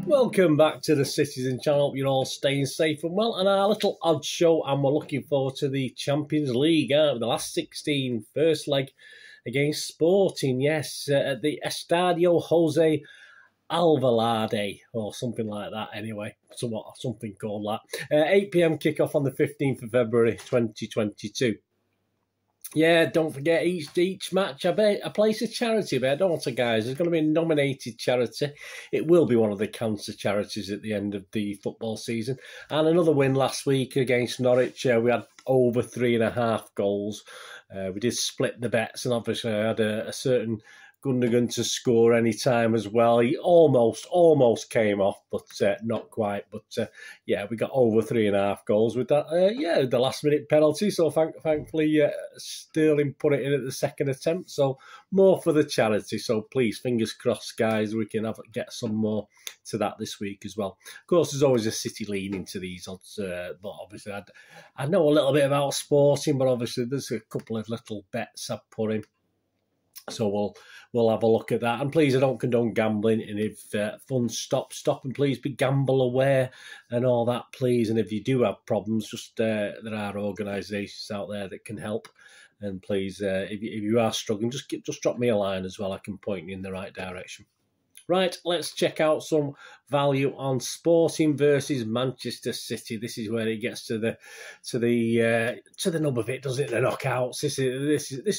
Welcome back to the Citizen channel. Hope you're all staying safe and well. And our little odd show, and we're looking forward to the Champions League. The last 16, first leg against Sporting, yes, at the Estadio Jose Alvalade, or something like that anyway, something called that. 8 PM kickoff on the 15th of February 2022. Yeah, don't forget each match I place a charity bet, don't I, guys? There's going to be a nominated charity. It will be one of the cancer charities at the end of the football season. And another win last week against Norwich. We had over 3.5 goals. We did split the bets, and obviously I had a certain Gundogan to score any time as well. He almost came off, but not quite. But yeah, we got over 3.5 goals with that. The last minute penalty. So thankfully, Sterling put it in at the second attempt. So more for the charity. So please, fingers crossed, guys, we can get some more to that this week as well. Of course, there's always a City leaning to these odds, but obviously I know a little bit about Sporting, but obviously there's a couple of little bets I've put in. So we'll have a look at that. And please, I don't condone gambling. And if funds stop, and please be gamble aware and all that, please. And if you do have problems, just there are organisations out there that can help. And please, if you are struggling, just drop me a line as well. I can point you in the right direction. Right, let's check out some value on Sporting versus Manchester City. This is where it gets to the nub of it, doesn't it? The knockouts. This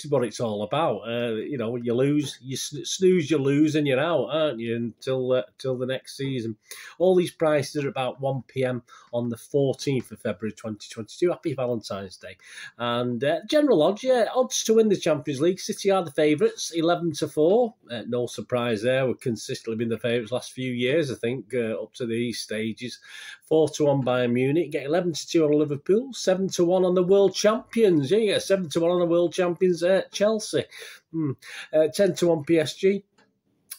is what it's all about. You know, you lose, you snooze, you lose, and you're out, aren't you? Until the next season. All these prices are about 1 PM on the 14th of February 2022. Happy Valentine's Day. And general odds, odds to win the Champions League. City are the favourites, 11-4. No surprise there. We're consistently been the favourites last few years, I think, up to these stages. 4-1 Bayern Munich, get 11-2 on Liverpool, 7-1 on the world champions. Yeah, you get 7-1 on the world champions Chelsea. 10-1 PSG.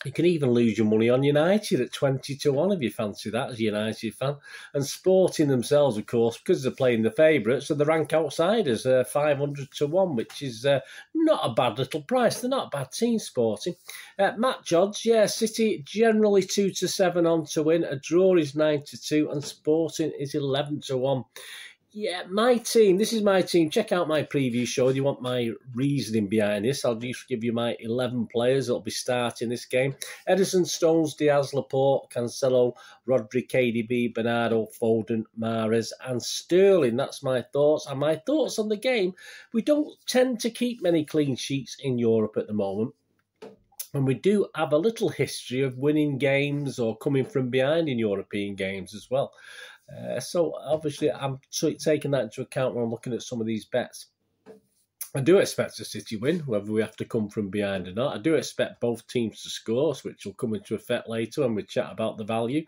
You can even lose your money on United at 20-1 if you fancy that as a United fan. And Sporting themselves, of course, because they're playing the favourites, so they rank outsiders 500-1, which is not a bad little price. They're not a bad team, Sporting. Match odds, City generally 2-7 on to win. A draw is 9-2, and Sporting is 11-1. Yeah, my team. This is my team. Check out my preview show. If you want my reasoning behind this, I'll just give you my 11 players that will be starting this game. Ederson, Stones, Diaz, Laporte, Cancelo, Rodri, KDB, Bernardo, Foden, Mahrez and Sterling. That's my thoughts. And my thoughts on the game, we don't tend to keep many clean sheets in Europe at the moment. And we do have a little history of winning games or coming from behind in European games as well. So obviously I'm taking that into account when I'm looking at some of these bets. I do expect a City win, whether we have to come from behind or not. I do expect both teams to score, which will come into effect later when we chat about the value.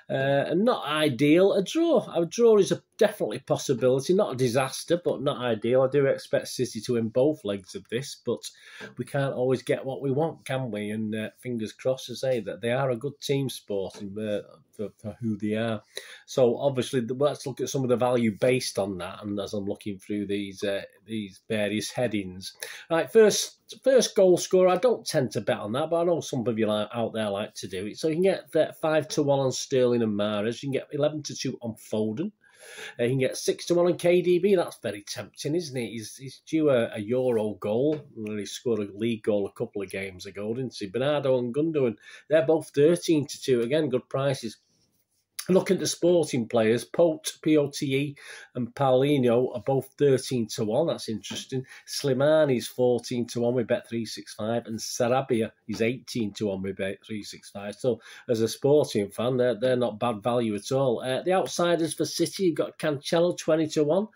And not ideal. A draw is a definitely possibility. Not a disaster, but not ideal. I do expect City to win both legs of this, but we can't always get what we want, can we? And fingers crossed to say that they are a good team, Sporting, for who they are. So obviously, let's look at some of the value based on that. And as I'm looking through these various headings, right, first goal scorer. I don't tend to bet on that, but I know some of you out there like to do it. So you can get 5-1 on Sterling and Mahrez. You can get 11-2 on Foden. You can get 6-1 on KDB. That's very tempting, isn't it? He's due a Euro goal. He scored a league goal a couple of games ago, didn't he? Bernardo and Gundogan, they're both 13-2. Again, good prices. Looking at the Sporting players, Pote, P-O-T-E, and Paulinho are both 13-1. That's interesting. Slimani's 14-1 with Bet365, and Sarabia is 18-1 with Bet365. So, as a Sporting fan, they're not bad value at all. The outsiders for City, you've got Cancelo 20-1.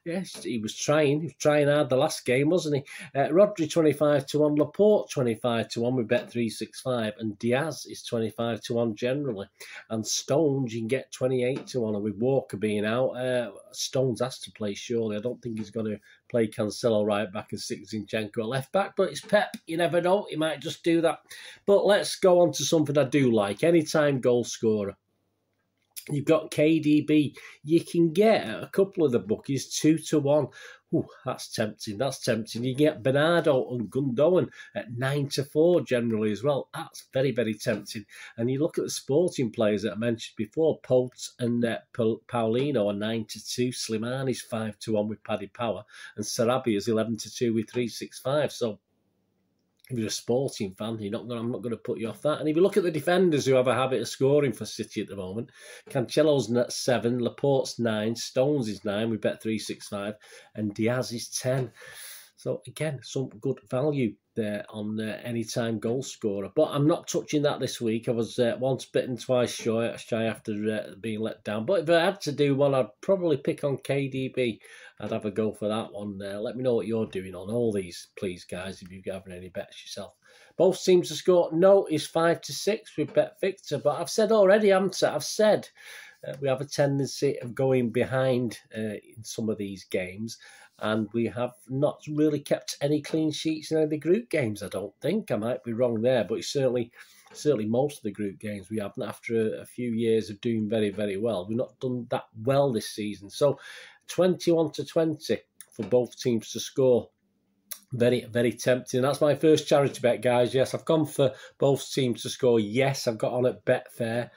Yes, he was trying hard the last game, wasn't he? Rodri 25-1, Laporte 25-1 with Bet365, and Diaz is 25-1 generally. And Stones, you can get 28-1, and with Walker being out, Stones has to play surely. I don't think he's going to play Cancelo right back and stick Zinchenko at left back, but it's Pep. You never know, he might just do that. But let's go on to something I do like. Anytime goal scorer. You've got KDB. You can get a couple of the bookies 2-1. Ooh, that's tempting. That's tempting. You get Bernardo and Gundogan at 9-4 generally as well. That's very, very tempting. And you look at the Sporting players that I mentioned before, Pote and Paulino are 9-2. Slimani's 5-1 with Paddy Power, and Sarabi is 11-2 with 365. So if you're a Sporting fan, I'm not going to put you off that. And if you look at the defenders who have a habit of scoring for City at the moment, Cancelo's 7, Laporte's 9, Stones is 9, we bet 365, and Diaz is 10. So again, some good value there on anytime goal scorer. But I'm not touching that this week. I was once bitten, twice shy after being let down. But if I had to do one, I'd probably pick on KDB. I'd have a go for that one. Let me know what you're doing on all these, please, guys, if you're having any bets yourself. Both teams to score. No is 5-6 with Bet Victor. But I've said already, haven't I? I've said we have a tendency of going behind in some of these games. And we have not really kept any clean sheets in any of the group games, I don't think. I might be wrong there, but it's certainly most of the group games we haven't, after a few years of doing very, very well. We've not done that well this season. So 21-20 for both teams to score. Very, very tempting. That's my first charity bet, guys. Yes, I've gone for both teams to score. Yes, I've got on at Betfair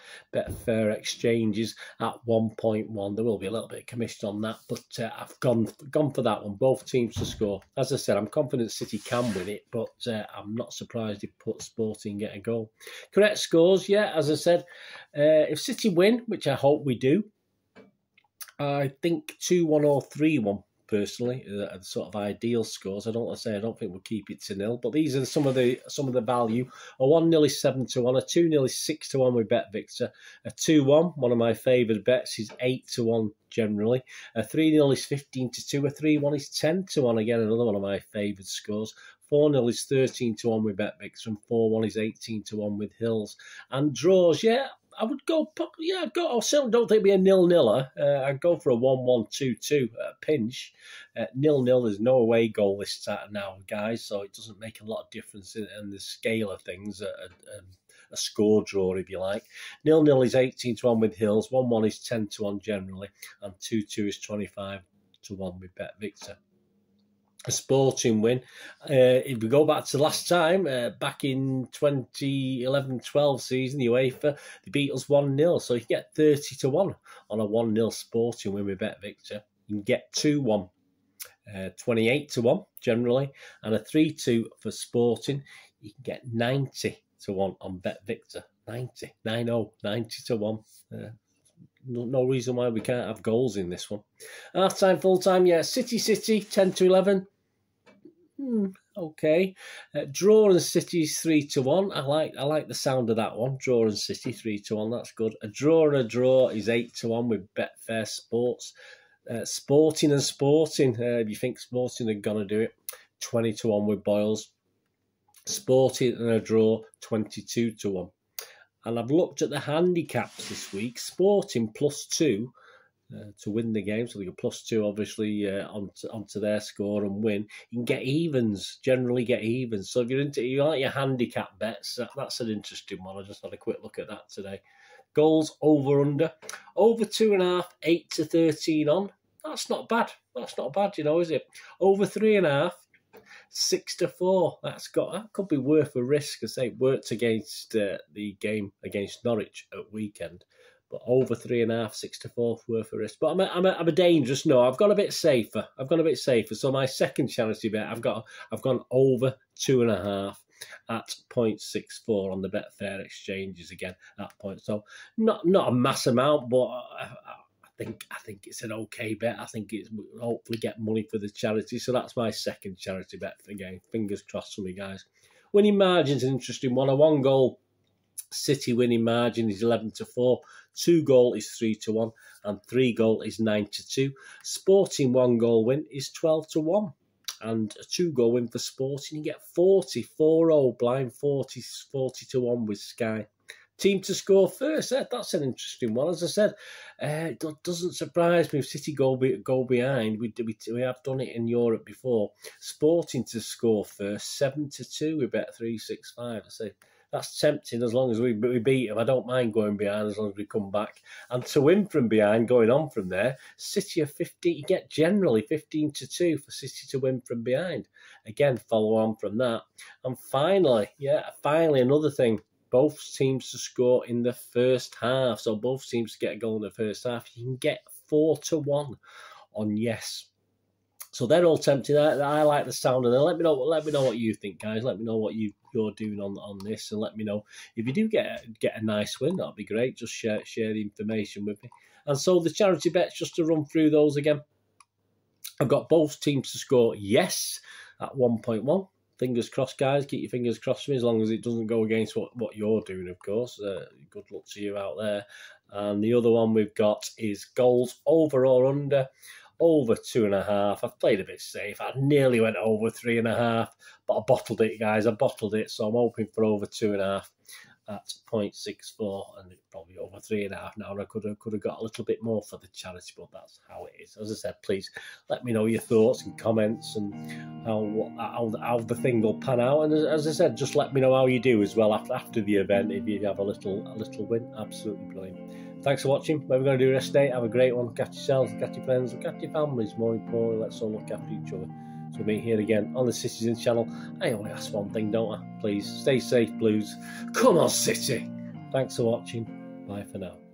exchanges at 1.1. There will be a little bit of commission on that, but I've gone for that one. Both teams to score. As I said, I'm confident City can win it, but I'm not surprised if Sporting get a goal. Correct scores, yeah, as I said. If City win, which I hope we do, I think 2-1 or 3-1. Personally, are the sort of ideal scores. I don't think we'll keep it to 0, but these are some of the value. A 1-0 is 7-1, a 2-0 is 6-1 with Bet Victor, a 2-1, one of my favoured bets, is 8-1 generally. A 3-0 is 15-2, a 3-1 is 10-1, again another one of my favoured scores. 4-0 is 13-1 with Bet Victor, and 4-1 is 18-1 with Hills. And draws, yeah, I would go, yeah, I certainly don't think it'd be a 0-0. I'd go for a 1-1, 2-2 at a pinch. 0-0, there's no away goal this time now, guys, so it doesn't make a lot of difference in the scale of things, a score draw, if you like. 0-0 is 18-1 with Hills, 1-1 is 10-1 generally, and 2-2 is 25-1 with Bet Victor. A Sporting win. If we go back to last time, back in 2011-12 season, the UEFA, they beat us 1-0. So you get 30-1 on a 1-0 Sporting win with Bet Victor. You can get 2-1, 28-1 generally, and a 3-2 for Sporting. You can get 90-1 on Bet Victor. 90-1. No reason why we can't have goals in this one. Half time, full time, yeah. City, 10-11. Okay. Draw and City's 3-1. I like the sound of that one. Draw and City 3-1. That's good. A draw and a draw is 8-1 with Betfair Sports. Sporting and Sporting. If you think Sporting are gonna do it, 20-1 with Boyles. Sporting and a draw, 22-1. And I've looked at the handicaps this week. Sporting +2 to win the game. So they go +2, obviously, onto their score and win. You can get evens, generally get evens. So if you like your handicap bets, that's an interesting one. I just had a quick look at that today. Goals over under. Over 2.5, 8-13 on. That's not bad. That's not bad, is it? Over 3.5. 6-4. That could be worth a risk. I say it worked against the game against Norwich at weekend, but over 3.5, 6-4 worth a risk. But I'm a dangerous. No, I've gone a bit safer. So my second charity bet, I've gone over 2.5 at 0.64 on the Betfair exchanges again at point. So not a mass amount, but I think it's an okay bet. I think it's hopefully get money for the charity. So that's my second charity bet for the game. Fingers crossed for me, guys. Winning margin's an interesting one. A 1-goal City winning margin is 11-4. 2-goal is 3-1. And 3-goal is 9-2. Sporting 1-goal win is 12-1. And a 2-goal win for Sporting, you get 40-4-0 blind 40-1 with Sky. Team to score first. That's an interesting one. As I said, it doesn't surprise me if City go behind. We have done it in Europe before. Sporting to score first, 7-2. We bet 365. I say That's tempting as long as we beat them. I don't mind going behind as long as we come back. And to win from behind, going on from there, City are 15. You get generally 15-2 for City to win from behind. Again, follow on from that. And finally, another thing. Both teams to score in the first half. So both teams to get a goal in the first half. You can get 4-1 on yes. So they're all tempting. I like the sound of them. Let me know what you think, guys. Let me know what you're doing on this, and let me know if you do get a nice win. That'd be great. Just share the information with me. And so the charity bets, just to run through those again. I've got both teams to score yes at 1.1. Fingers crossed, guys. Keep your fingers crossed for me, as long as it doesn't go against what you're doing, of course. Good luck to you out there. And the other one we've got is goals over or under. Over 2.5. I've played a bit safe. I nearly went over 3.5, but I bottled it, guys. I bottled it, so I'm hoping for over 2.5 at 0.64, and probably over 3.5 now. And I could have got a little bit more for the charity, but that's how it is. As I said, please let me know your thoughts and comments and how the thing will pan out. And as I said, just let me know how you do as well after the event. If you have a little win, absolutely brilliant. Thanks for watching. What we're going to do the rest of the day, have a great one. Look after yourselves, look after your friends, look after your families. More importantly, let's all look after each other. So we'll meet here again on the Citizens channel. I only ask one thing, don't I? Please stay safe, Blues. Come on, City. Thanks for watching. Bye for now.